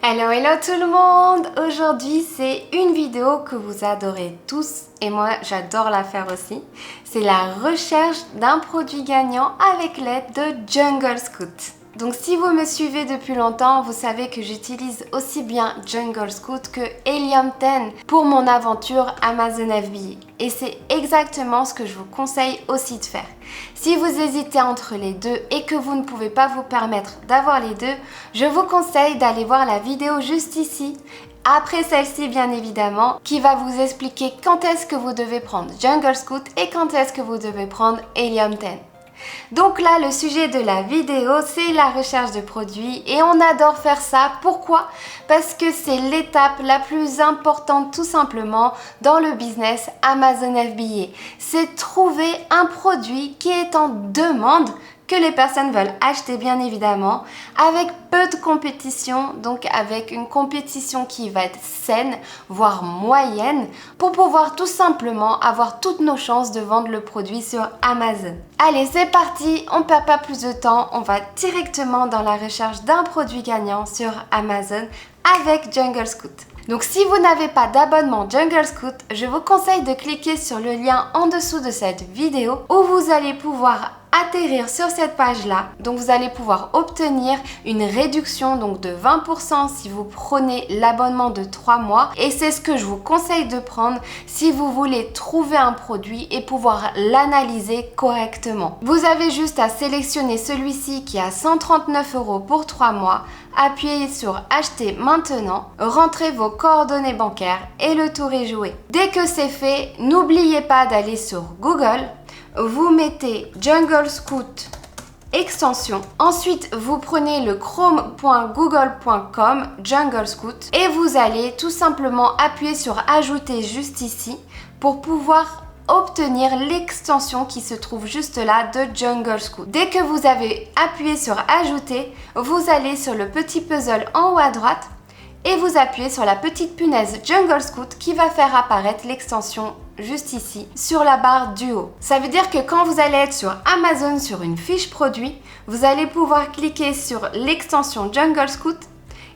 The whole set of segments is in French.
Hello, hello tout le monde! Aujourd'hui, c'est une vidéo que vous adorez tous et moi, j'adore la faire aussi. C'est la recherche d'un produit gagnant avec l'aide de Jungle Scout. Donc si vous me suivez depuis longtemps, vous savez que j'utilise aussi bien Jungle Scout que Helium 10 pour mon aventure Amazon FBA. Et c'est exactement ce que je vous conseille aussi de faire. Si vous hésitez entre les deux et que vous ne pouvez pas vous permettre d'avoir les deux, je vous conseille d'aller voir la vidéo juste ici. Après celle-ci, bien évidemment, qui va vous expliquer quand est-ce que vous devez prendre Jungle Scout et quand est-ce que vous devez prendre Helium 10. Donc là, le sujet de la vidéo, c'est la recherche de produits et on adore faire ça. Pourquoi? Parce que c'est l'étape la plus importante tout simplement dans le business Amazon FBA. C'est trouver un produit qui est en demande, que les personnes veulent acheter bien évidemment, avec peu de compétition, donc avec une compétition qui va être saine, voire moyenne, pour pouvoir tout simplement avoir toutes nos chances de vendre le produit sur Amazon. Allez, c'est parti, on ne perd pas plus de temps, on va directement dans la recherche d'un produit gagnant sur Amazon avec Jungle Scout. Donc si vous n'avez pas d'abonnement Jungle Scout, je vous conseille de cliquer sur le lien en dessous de cette vidéo où vous allez pouvoir atterrir sur cette page-là. Donc vous allez pouvoir obtenir une réduction donc de 20% si vous prenez l'abonnement de 3 mois et c'est ce que je vous conseille de prendre si vous voulez trouver un produit et pouvoir l'analyser correctement. Vous avez juste à sélectionner celui-ci qui est à 139 € pour 3 mois, appuyez sur acheter maintenant, rentrez vos coordonnées bancaires et le tour est joué. Dès que c'est fait, n'oubliez pas d'aller sur Google. Vous mettez Jungle Scout extension. Ensuite, vous prenez le chrome.google.com Jungle Scout et vous allez tout simplement appuyer sur ajouter juste ici pour pouvoir obtenir l'extension qui se trouve juste là de Jungle Scout. Dès que vous avez appuyé sur ajouter, vous allez sur le petit puzzle en haut à droite et vous appuyez sur la petite punaise Jungle Scout qui va faire apparaître l'extension juste ici sur la barre du haut. Ça veut dire que quand vous allez être sur Amazon sur une fiche produit, vous allez pouvoir cliquer sur l'extension Jungle Scout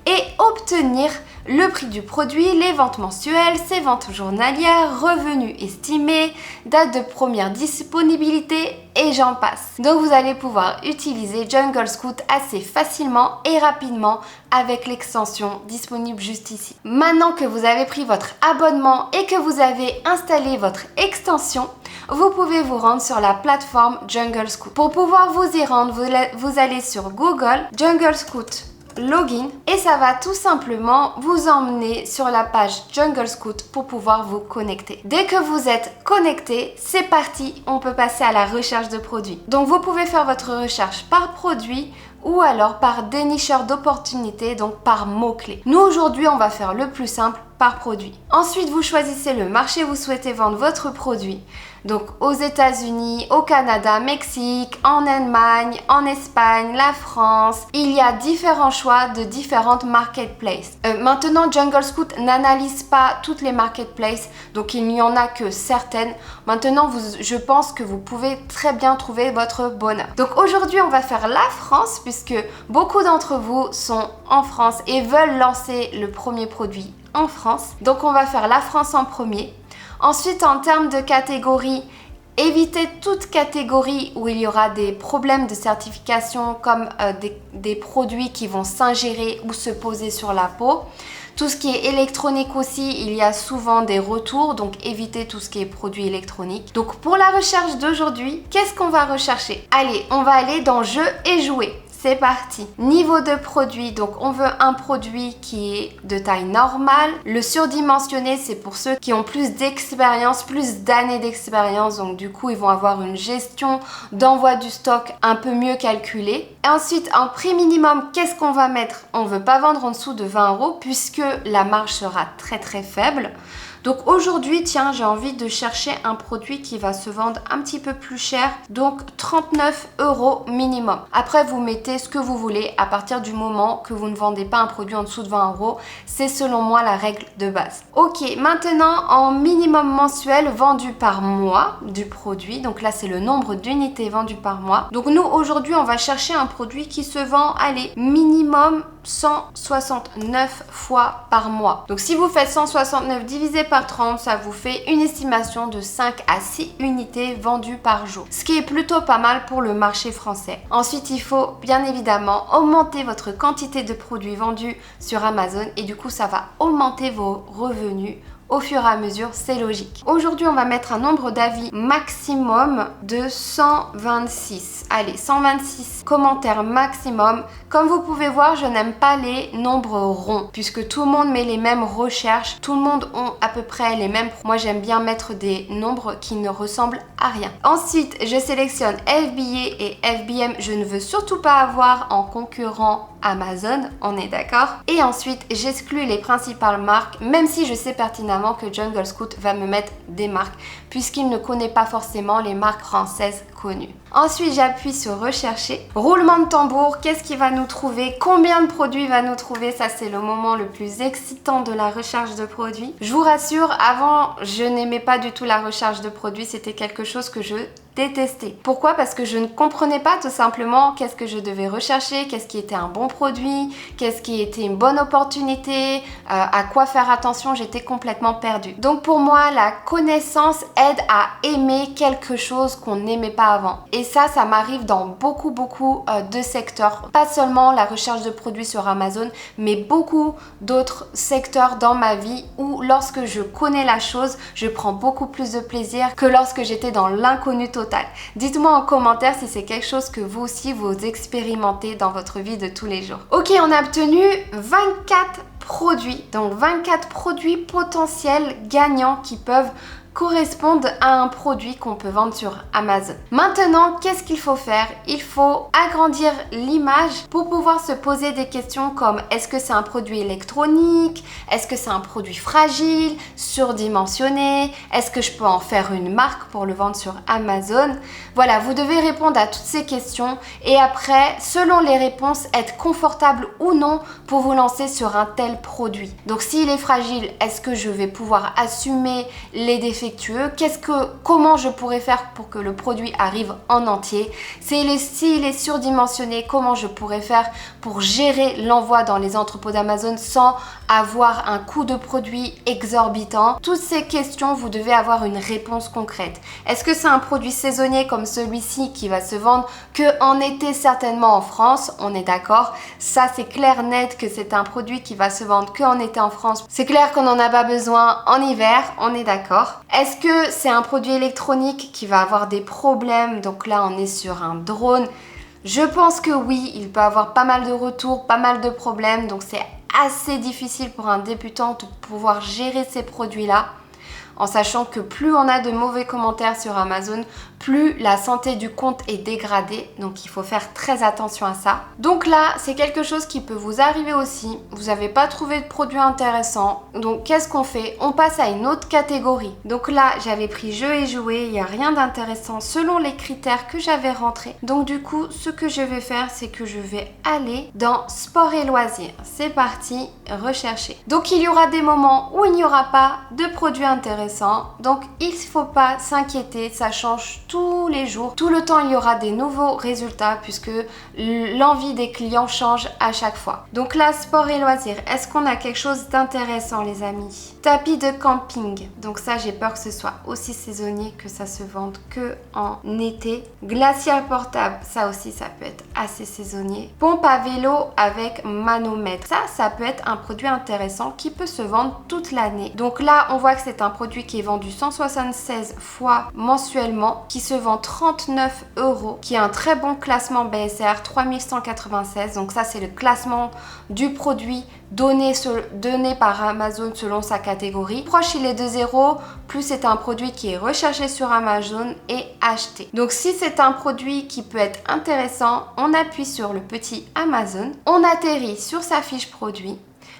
et obtenir le prix du produit, les ventes mensuelles, ses ventes journalières, revenus estimés, date de première disponibilité et j'en passe. Donc vous allez pouvoir utiliser Jungle Scout assez facilement et rapidement avec l'extension disponible juste ici. Maintenant que vous avez pris votre abonnement et que vous avez installé votre extension, vous pouvez vous rendre sur la plateforme Jungle Scout. Pour pouvoir vous y rendre, vous allez sur Google, Jungle Scout login et ça va tout simplement vous emmener sur la page Jungle Scout pour pouvoir vous connecter. Dès que vous êtes connecté, c'est parti, on peut passer à la recherche de produits. Donc vous pouvez faire votre recherche par produit ou alors par dénicheur d'opportunités, donc par mots-clés. Nous aujourd'hui, on va faire le plus simple par produit. Ensuite, vous choisissez le marché où vous souhaitez vendre votre produit. Donc aux États-Unis, au Canada, Mexique, en Allemagne, en Espagne, la France. Il y a différents choix de différentes marketplaces. Maintenant, Jungle Scout n'analyse pas toutes les marketplaces, donc il n'y en a que certaines. Maintenant, je pense que vous pouvez très bien trouver votre bonheur. Donc aujourd'hui, on va faire la France puisque beaucoup d'entre vous sont en France et veulent lancer le premier produit en France. Donc on va faire la France en premier. Ensuite, en termes de catégorie, évitez toute catégorie où il y aura des problèmes de certification comme des produits qui vont s'ingérer ou se poser sur la peau. Tout ce qui est électronique aussi, il y a souvent des retours, donc évitez tout ce qui est produits électroniques. Donc pour la recherche d'aujourd'hui, qu'est-ce qu'on va rechercher? Allez, on va aller dans jeux et jouer. C'est parti. Niveau de produit, donc on veut un produit qui est de taille normale. Le surdimensionné, c'est pour ceux qui ont plus d'expérience, plus d'années d'expérience. Donc du coup, ils vont avoir une gestion d'envoi du stock un peu mieux calculée. Et ensuite, en prix minimum, qu'est-ce qu'on va mettre? On ne veut pas vendre en dessous de 20 € puisque la marge sera très très faible. Donc aujourd'hui, tiens, j'ai envie de chercher un produit qui va se vendre un petit peu plus cher, donc 39 € minimum. Après, vous mettez ce que vous voulez à partir du moment que vous ne vendez pas un produit en dessous de 20 €. C'est selon moi la règle de base. Ok, maintenant en minimum mensuel vendu par mois du produit. Donc là, c'est le nombre d'unités vendues par mois. Donc nous, aujourd'hui, on va chercher un produit qui se vend, allez, minimum 169 fois par mois. Donc si vous faites 169 divisé par 30, ça vous fait une estimation de 5 à 6 unités vendues par jour. Ce qui est plutôt pas mal pour le marché français. Ensuite, il faut bien évidemment augmenter votre quantité de produits vendus sur Amazon et du coup, ça va augmenter vos revenus au fur et à mesure, c'est logique. Aujourd'hui, on va mettre un nombre d'avis maximum de 126. Allez, 126 commentaires maximum. Comme vous pouvez voir, je n'aime pas les nombres ronds puisque tout le monde met les mêmes recherches. Tout le monde a à peu près les mêmes. Moi, j'aime bien mettre des nombres qui ne ressemblent à rien. Ensuite, je sélectionne FBA et FBM. Je ne veux surtout pas avoir en concurrent Amazon, on est d'accord. Et ensuite, j'exclus les principales marques, même si je sais pertinemment que Jungle Scout va me mettre des marques, puisqu'il ne connaît pas forcément les marques françaises connues. Ensuite, j'appuie sur rechercher. Roulement de tambour, qu'est-ce qu'il va nous trouver? Combien de produits va nous trouver? Ça, c'est le moment le plus excitant de la recherche de produits. Je vous rassure, avant, je n'aimais pas du tout la recherche de produits. C'était quelque chose que je détestais. Pourquoi? Parce que je ne comprenais pas tout simplement qu'est-ce que je devais rechercher, qu'est-ce qui était un bon produit, qu'est-ce qui était une bonne opportunité, à quoi faire attention, j'étais complètement perdue. Donc pour moi, la connaissance aide à aimer quelque chose qu'on n'aimait pas avant. Et ça m'arrive dans beaucoup de secteurs. Pas seulement la recherche de produits sur Amazon, mais beaucoup d'autres secteurs dans ma vie où lorsque je connais la chose, je prends beaucoup plus de plaisir que lorsque j'étais dans l'inconnu total. Dites-moi en commentaire si c'est quelque chose que vous aussi vous expérimentez dans votre vie de tous les jours. Ok, on a obtenu 24 produits, donc 24 produits potentiels gagnants qui peuvent correspondent à un produit qu'on peut vendre sur Amazon. Maintenant, qu'est-ce qu'il faut faire? Il faut agrandir l'image pour pouvoir se poser des questions comme est-ce que c'est un produit électronique? Est-ce que c'est un produit fragile, surdimensionné? Est-ce que je peux en faire une marque pour le vendre sur Amazon? Voilà, vous devez répondre à toutes ces questions et après, selon les réponses, être confortable ou non pour vous lancer sur un tel produit. Donc s'il est fragile, est-ce que je vais pouvoir assumer les défectueux? Comment je pourrais faire pour que le produit arrive en entier? S'il est surdimensionné, comment je pourrais faire pour gérer l'envoi dans les entrepôts d'Amazon sans avoir un coût de produit exorbitant? Toutes ces questions, vous devez avoir une réponse concrète. Est-ce que c'est un produit saisonnier comme celui-ci qui va se vendre que en été certainement en France? On est d'accord. Ça, c'est clair net que c'est un produit qui va se vendre que en été en France. C'est clair qu'on n'en a pas besoin en hiver. On est d'accord. Est-ce que c'est un produit électronique qui va avoir des problèmes? Donc là, on est sur un drone. Je pense que oui, il peut avoir pas mal de retours, pas mal de problèmes. Donc c'est assez difficile pour un débutant de pouvoir gérer ces produits-là. En sachant que plus on a de mauvais commentaires sur Amazon, plus la santé du compte est dégradée. Donc il faut faire très attention à ça. Donc là, c'est quelque chose qui peut vous arriver aussi. Vous n'avez pas trouvé de produit intéressant. Donc qu'est-ce qu'on fait? On passe à une autre catégorie. Donc là, j'avais pris jeux et jouets. Il n'y a rien d'intéressant selon les critères que j'avais rentrés. Donc du coup, ce que je vais faire, c'est que je vais aller dans sport et loisirs. C'est parti, rechercher. Donc il y aura des moments où il n'y aura pas de produits intéressants. Donc il ne faut pas s'inquiéter, ça change tous les jours. Tout le temps, il y aura des nouveaux résultats puisque l'envie des clients change à chaque fois. Donc là, sport et loisirs, est-ce qu'on a quelque chose d'intéressant les amis? Tapis de camping, donc ça j'ai peur que ce soit aussi saisonnier, que ça se vende que en été. Glacière portable, ça aussi ça peut être assez saisonnier. Pompe à vélo avec manomètre, ça peut être un produit intéressant qui peut se vendre toute l'année. Donc là, on voit que c'est un produit qui est vendu 176 fois mensuellement, qui se vend 39 €, qui a un très bon classement BSR 3196. Donc ça, c'est le classement du produit donné par Amazon selon sa catégorie. Proche, il est de 0, plus c'est un produit qui est recherché sur Amazon et acheté. Donc si c'est un produit qui peut être intéressant, on appuie sur le petit Amazon, on atterrit sur sa fiche produit.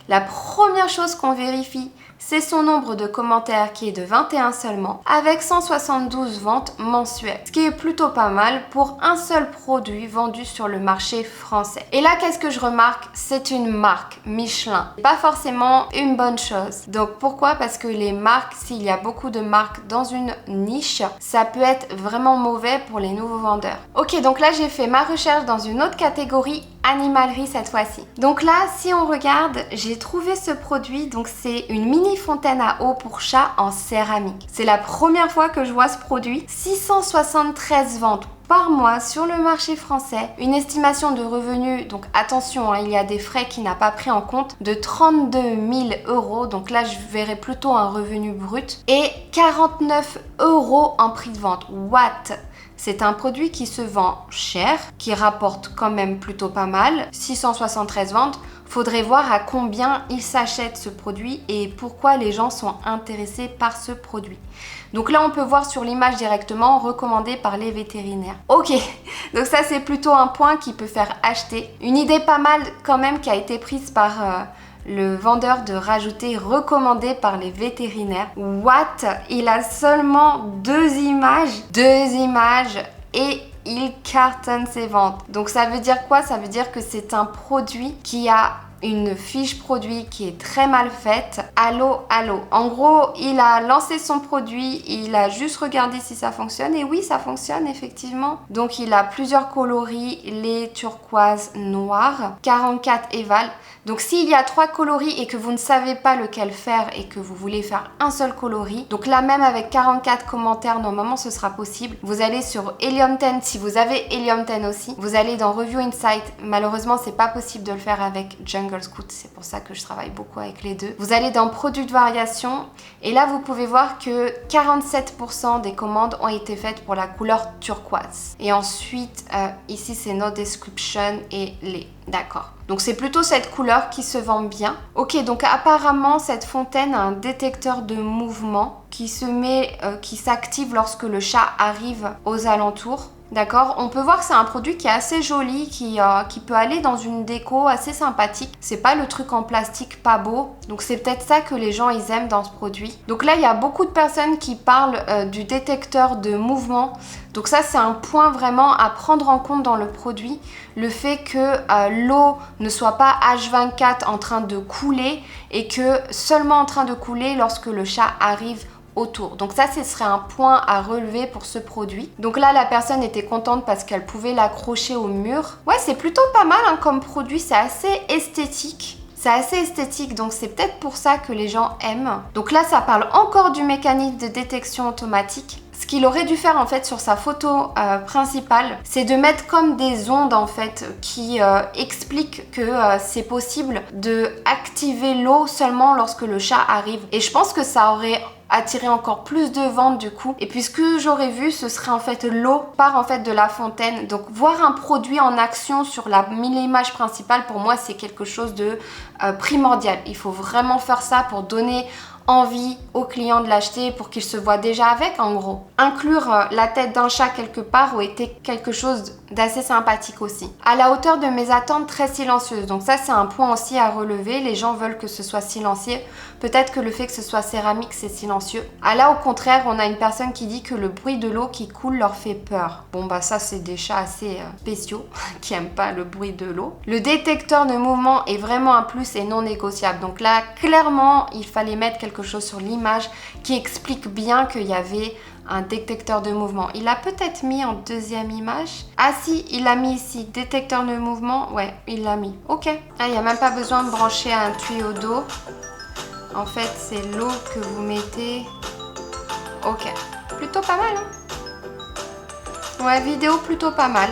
La première chose qu'on vérifie, c'est son nombre de commentaires qui est de 21 seulement, avec 172 ventes mensuelles, ce qui est plutôt pas mal pour un seul produit vendu sur le marché français. Et là, qu'est-ce que je remarque? C'est une marque, Michelin. Pas forcément une bonne chose. Donc pourquoi? Parce que les marques, s'il y a beaucoup de marques dans une niche, ça peut être vraiment mauvais pour les nouveaux vendeurs. Ok, donc là, j'ai fait ma recherche dans une autre catégorie, animalerie cette fois-ci. Donc là, si on regarde, j'ai trouvé ce produit, donc c'est une mini fontaine à eau pour chat en céramique. C'est la première fois que je vois ce produit. 673 ventes par mois sur le marché français, une estimation de revenus, donc attention, il y a des frais qui n'a pas pris en compte, de 32 000 €, donc là je verrai plutôt un revenu brut, et 49 € en prix de vente. What? C'est un produit qui se vend cher, qui rapporte quand même plutôt pas mal, 673 ventes. Faudrait voir à combien il s'achète ce produit et pourquoi les gens sont intéressés par ce produit. Donc là, on peut voir sur l'image directement, recommandé par les vétérinaires. Ok, donc ça c'est plutôt un point qui peut faire acheter. Une idée pas mal quand même qui a été prise par le vendeur de rajouter recommandé par les vétérinaires. What? Il a seulement deux images et il cartonne ses ventes. Donc ça veut dire quoi? Ça veut dire que c'est un produit qui a une fiche produit qui est très mal faite. Allô. En gros, il a lancé son produit, il a juste regardé si ça fonctionne et oui, ça fonctionne effectivement. Donc il a plusieurs coloris, les turquoises noires, 44 éval. Donc s'il y a 3 coloris et que vous ne savez pas lequel faire et que vous voulez faire un seul coloris, donc là même avec 44 commentaires, normalement ce sera possible. Vous allez sur Helium 10, si vous avez Helium 10 aussi, vous allez dans Review Insight. Malheureusement, c'est pas possible de le faire avec Jungle Scout, c'est pour ça que je travaille beaucoup avec les deux. Vous allez dans Produits de variation et là vous pouvez voir que 47% des commandes ont été faites pour la couleur turquoise. Et ensuite, ici c'est No Description et les. D'accord. Donc c'est plutôt cette couleur qui se vend bien. Ok, donc apparemment cette fontaine a un détecteur de mouvement qui s'active lorsque le chat arrive aux alentours. D'accord, on peut voir que c'est un produit qui est assez joli, qui peut aller dans une déco assez sympathique. C'est pas le truc en plastique pas beau, donc c'est peut-être ça que les gens ils aiment dans ce produit. Donc là il y a beaucoup de personnes qui parlent du détecteur de mouvement. Donc ça c'est un point vraiment à prendre en compte dans le produit. Le fait que l'eau ne soit pas H24 en train de couler et que seulement en train de couler lorsque le chat arrive autour. Donc ça, ce serait un point à relever pour ce produit. Donc là, la personne était contente parce qu'elle pouvait l'accrocher au mur. Ouais, c'est plutôt pas mal hein, comme produit. C'est assez esthétique. Donc c'est peut-être pour ça que les gens aiment. Donc là, ça parle encore du mécanisme de détection automatique. Ce qu'il aurait dû faire en fait sur sa photo principale, c'est de mettre comme des ondes en fait qui expliquent que c'est possible de activer l'eau seulement lorsque le chat arrive. Et je pense que ça aurait attirer encore plus de ventes du coup. Et puis ce que j'aurais vu, ce serait en fait l'eau part en fait de la fontaine. Donc voir un produit en action sur la mini-image principale, pour moi c'est quelque chose de primordial. Il faut vraiment faire ça pour donner envie aux clients de l'acheter pour qu'ils se voient déjà avec en gros. Inclure la tête d'un chat quelque part aurait été quelque chose d'assez sympathique aussi. À la hauteur de mes attentes, très silencieuse. Donc ça c'est un point aussi à relever. Les gens veulent que ce soit silencieux. Peut-être que le fait que ce soit céramique c'est silencieux. Ah là au contraire on a une personne qui dit que le bruit de l'eau qui coule leur fait peur. Bon bah ça c'est des chats assez spéciaux qui aiment pas le bruit de l'eau. Le détecteur de mouvement est vraiment un plus et non négociable. Donc là clairement il fallait mettre quelque chose sur l'image qui explique bien qu'il y avait un détecteur de mouvement. Il a peut-être mis en deuxième image. Ah si, il l'a mis ici. Détecteur de mouvement, ouais, il l'a mis. Ok. Ah, il n'y a même pas besoin de brancher un tuyau d'eau. En fait, c'est l'eau que vous mettez. Ok. Plutôt pas mal, hein? Ouais, vidéo plutôt pas mal.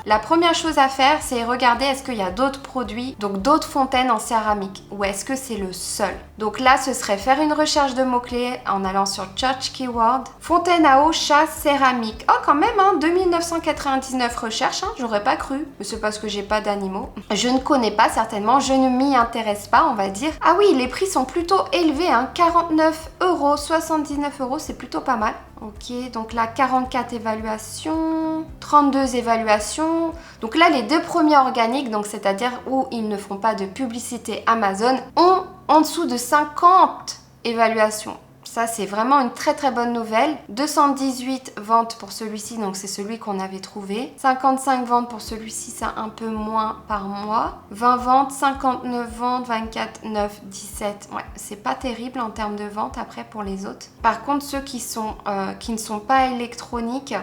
La première chose à faire, c'est regarder est-ce qu'il y a d'autres produits, donc d'autres fontaines en céramique, ou est-ce que c'est le seul. Donc là, ce serait faire une recherche de mots-clés en allant sur Search Keyword. Fontaine à eau, chat, céramique. Oh quand même, hein, 2999 recherches, hein, j'aurais pas cru. Mais c'est parce que j'ai pas d'animaux. Je ne connais pas certainement, je ne m'y intéresse pas, on va dire. Ah oui, les prix sont plutôt élevés, hein, 49 €, 79 €, c'est plutôt pas mal. Ok, donc là 44 évaluations, 32 évaluations. Donc là les deux premiers organiques, donc c'est-à-dire où ils ne font pas de publicité Amazon, ont en dessous de 50 évaluations. Ça, c'est vraiment une très très bonne nouvelle. 218 ventes pour celui-ci, donc c'est celui qu'on avait trouvé. 55 ventes pour celui-ci, c'est un peu moins par mois. 20 ventes, 59 ventes, 24, 9, 17. Ouais, c'est pas terrible en termes de ventes après pour les autres. Par contre, ceux qui ne sont pas électroniques,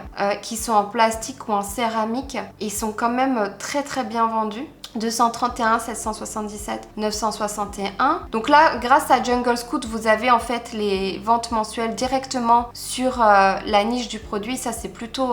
qui sont en plastique ou en céramique, ils sont quand même très très bien vendus. 231, 777, 961. Donc là, grâce à Jungle Scout, vous avez en fait les ventes mensuelles directement sur la niche du produit. Ça, c'est plutôt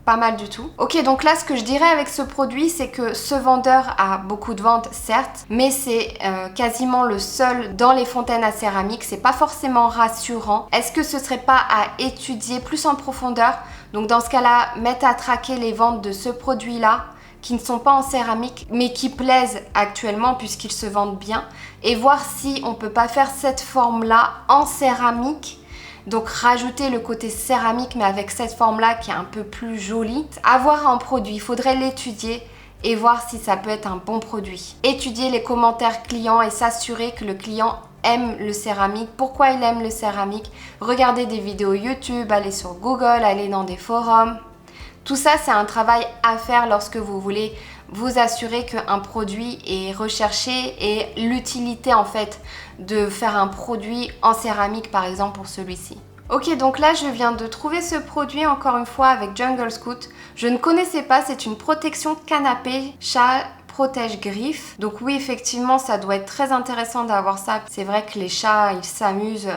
pas mal du tout. Ok, donc là, ce que je dirais avec ce produit, c'est que ce vendeur a beaucoup de ventes, certes, mais c'est quasiment le seul dans les fontaines à céramique. C'est pas forcément rassurant. Est-ce que ce serait pas à étudier plus en profondeur? Donc dans ce cas-là, mettre à traquer les ventes de ce produit-là, qui ne sont pas en céramique mais qui plaisent actuellement puisqu'ils se vendent bien, et voir si on peut pas faire cette forme là en céramique, donc rajouter le côté céramique mais avec cette forme là qui est un peu plus jolie. Avoir un produit, il faudrait l'étudier et voir si ça peut être un bon produit. Étudier les commentaires clients et s'assurer que le client aime le céramique, pourquoi il aime le céramique, regarder des vidéos YouTube, aller sur Google, aller dans des forums. Tout ça, c'est un travail à faire lorsque vous voulez vous assurer qu'un produit est recherché et l'utilité en fait de faire un produit en céramique par exemple pour celui-ci. Ok, donc là je viens de trouver ce produit encore une fois avec Jungle Scout. Je ne connaissais pas, c'est une protection canapé chat protège griffes. Donc oui, effectivement, ça doit être très intéressant d'avoir ça. C'est vrai que les chats, ils s'amusent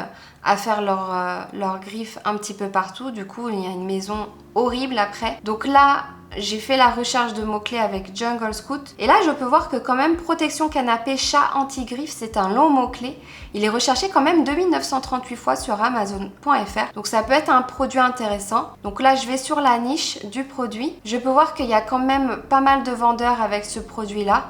à faire leurs griffes un petit peu partout. Du coup, il y a une maison horrible après. Donc là, j'ai fait la recherche de mots-clés avec Jungle Scout. Et là, je peux voir que quand même, protection canapé chat anti-griffes, c'est un long mot-clé. Il est recherché quand même 2938 fois sur Amazon.fr. Donc ça peut être un produit intéressant. Donc là, je vais sur la niche du produit. Je peux voir qu'il y a quand même pas mal de vendeurs avec ce produit-là.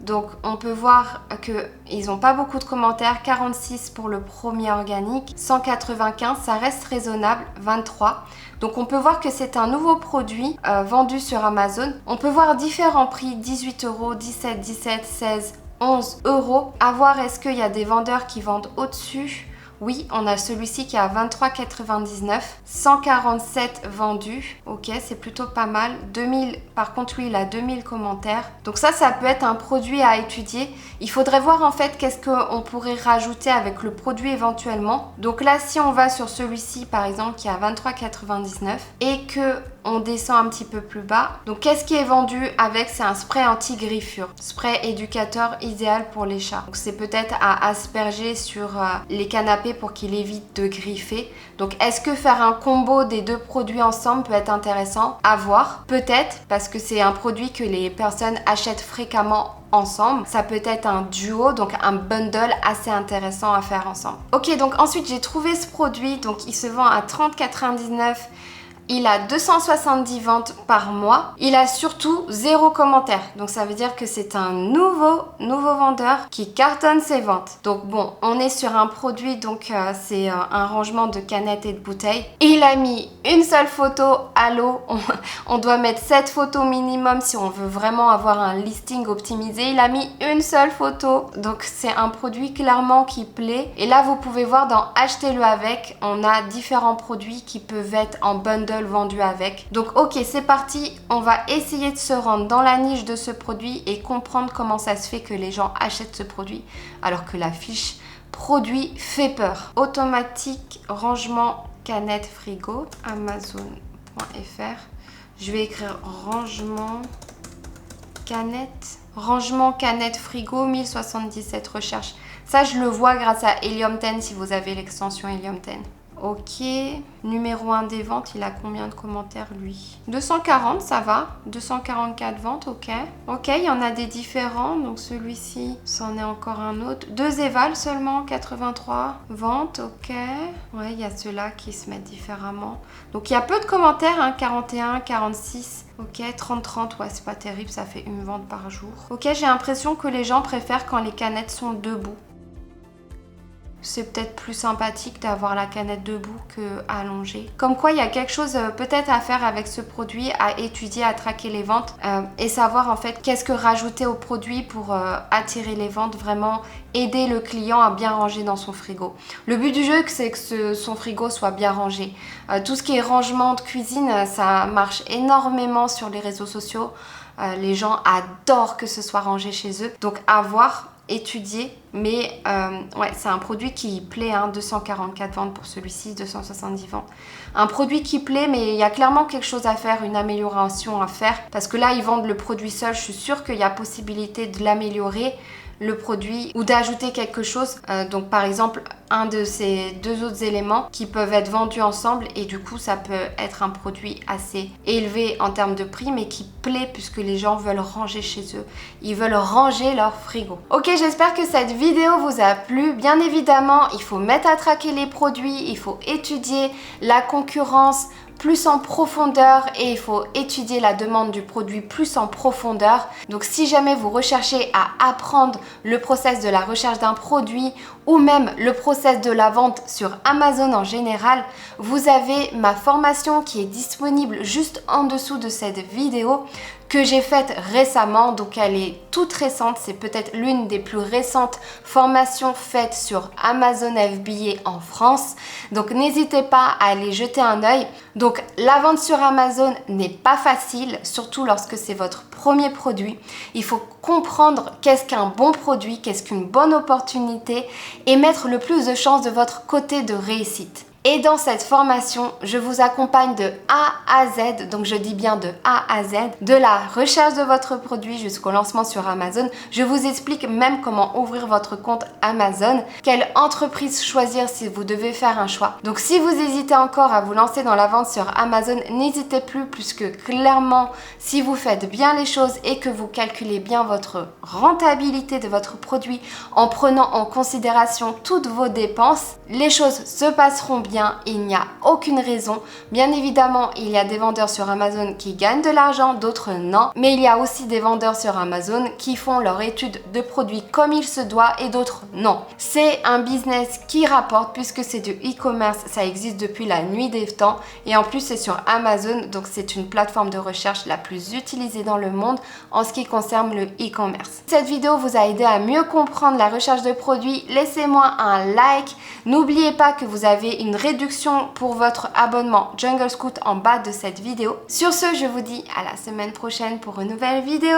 Donc on peut voir qu'ils n'ont pas beaucoup de commentaires, 46 pour le premier organique, 195, ça reste raisonnable, 23. Donc on peut voir que c'est un nouveau produit vendu sur Amazon. On peut voir différents prix, 18 €, 17, 17, 16, 11 €. À voir, est-ce qu'il y a des vendeurs qui vendent au-dessus? Oui, on a celui-ci qui est à 23,99, 147 vendus. Ok, c'est plutôt pas mal. 2000, par contre, lui, il a 2000 commentaires. Donc ça peut être un produit à étudier. Il faudrait voir en fait qu'est-ce qu'on pourrait rajouter avec le produit éventuellement. Donc là, si on va sur celui-ci, par exemple, qui est à 23,99 et que on descend un petit peu plus bas. Donc qu'est-ce qui est vendu avec? C'est un spray anti-griffure. Spray éducateur idéal pour les chats. Donc c'est peut-être à asperger sur les canapés pour qu'il évite de griffer. Donc est-ce que faire un combo des deux produits ensemble peut être intéressant? À voir. Peut-être, parce que c'est un produit que les personnes achètent fréquemment ensemble. Ça peut être un duo, donc un bundle assez intéressant à faire ensemble. Ok, donc ensuite j'ai trouvé ce produit. Donc il se vend à 30,99 €. Il a 270 ventes par mois. Il a surtout 0 commentaire. Donc ça veut dire que c'est un nouveau vendeur qui cartonne ses ventes. Donc bon, on est sur un produit, donc c'est un rangement de canettes et de bouteilles. Il a mis une seule photo à l'eau. On doit mettre 7 photos minimum si on veut vraiment avoir un listing optimisé. Il a mis une seule photo. Donc c'est un produit clairement qui plaît. Et là, vous pouvez voir dans Achetez-le avec, on a différents produits qui peuvent être en bundle vendu avec. Donc ok, c'est parti, on va essayer de se rendre dans la niche de ce produit et comprendre comment ça se fait que les gens achètent ce produit alors que la fiche produit fait peur. Automatique rangement canette frigo, Amazon.fr. Je vais écrire rangement canette frigo, 1077 recherches. Ça, je le vois grâce à Helium 10 si vous avez l'extension Helium 10. Ok, numéro 1 des ventes, il a combien de commentaires lui? 240, ça va. 244 ventes, ok. Ok, il y en a des différents, donc celui-ci, c'en est encore un autre. 2 évals seulement, 83 ventes, ok. Ouais, il y a ceux-là qui se mettent différemment. Donc il y a peu de commentaires, hein, 41, 46, ok, 30, ouais, c'est pas terrible, ça fait une vente par jour. Ok, j'ai l'impression que les gens préfèrent quand les canettes sont debout. c'est peut-être plus sympathique d'avoir la canette debout que allongée. Comme quoi il y a quelque chose peut-être à faire avec ce produit, à étudier, à traquer les ventes et savoir en fait qu'est-ce que rajouter au produit pour attirer les ventes, vraiment aider le client à bien ranger dans son frigo. Le but du jeu c'est que son frigo soit bien rangé. Tout ce qui est rangement de cuisine, ça marche énormément sur les réseaux sociaux. Les gens adorent que ce soit rangé chez eux. Donc à voir, étudier, mais ouais, c'est un produit qui plaît, hein, 244 ventes pour celui-ci, 270 ventes. Un produit qui plaît, mais il y a clairement quelque chose à faire, une amélioration à faire, parce que là, ils vendent le produit seul, je suis sûre qu'il y a possibilité de l'améliorer, le produit, ou d'ajouter quelque chose. Donc par exemple, un de ces deux autres éléments qui peuvent être vendus ensemble et du coup ça peut être un produit assez élevé en termes de prix mais qui plaît puisque les gens veulent ranger chez eux. Ils veulent ranger leur frigo. Ok, j'espère que cette vidéo vous a plu. Bien évidemment, il faut mettre à traquer les produits, il faut étudier la concurrence plus en profondeur et il faut étudier la demande du produit plus en profondeur. Donc si jamais vous recherchez à apprendre le process de la recherche d'un produit ou même le process de la vente sur Amazon en général, vous avez ma formation qui est disponible juste en dessous de cette vidéo que j'ai faite récemment, donc elle est toute récente, c'est peut-être l'une des plus récentes formations faites sur Amazon FBA en France, donc n'hésitez pas à aller jeter un œil. Donc la vente sur Amazon n'est pas facile, surtout lorsque c'est votre premier produit. Il faut comprendre qu'est-ce qu'un bon produit, qu'est-ce qu'une bonne opportunité et mettre le plus de chances de votre côté de réussite. Et dans cette formation, je vous accompagne de A à Z, donc je dis bien de A à Z, de la recherche de votre produit jusqu'au lancement sur Amazon. Je vous explique même comment ouvrir votre compte Amazon, quelle entreprise choisir si vous devez faire un choix. Donc si vous hésitez encore à vous lancer dans la vente sur Amazon, n'hésitez plus puisque clairement, si vous faites bien les choses et que vous calculez bien votre rentabilité de votre produit en prenant en considération toutes vos dépenses, les choses se passeront bien. Il n'y a aucune raison. Bien évidemment, il y a des vendeurs sur Amazon qui gagnent de l'argent, d'autres non. Mais il y a aussi des vendeurs sur Amazon qui font leur étude de produits comme il se doit et d'autres non. C'est un business qui rapporte puisque c'est du e-commerce. Ça existe depuis la nuit des temps et en plus c'est sur Amazon. Donc c'est une plateforme de recherche la plus utilisée dans le monde en ce qui concerne le e-commerce. Cette vidéo vous a aidé à mieux comprendre la recherche de produits. Laissez-moi un like. N'oubliez pas que vous avez une réduction pour votre abonnement Jungle Scout en bas de cette vidéo. Sur ce, je vous dis à la semaine prochaine pour une nouvelle vidéo.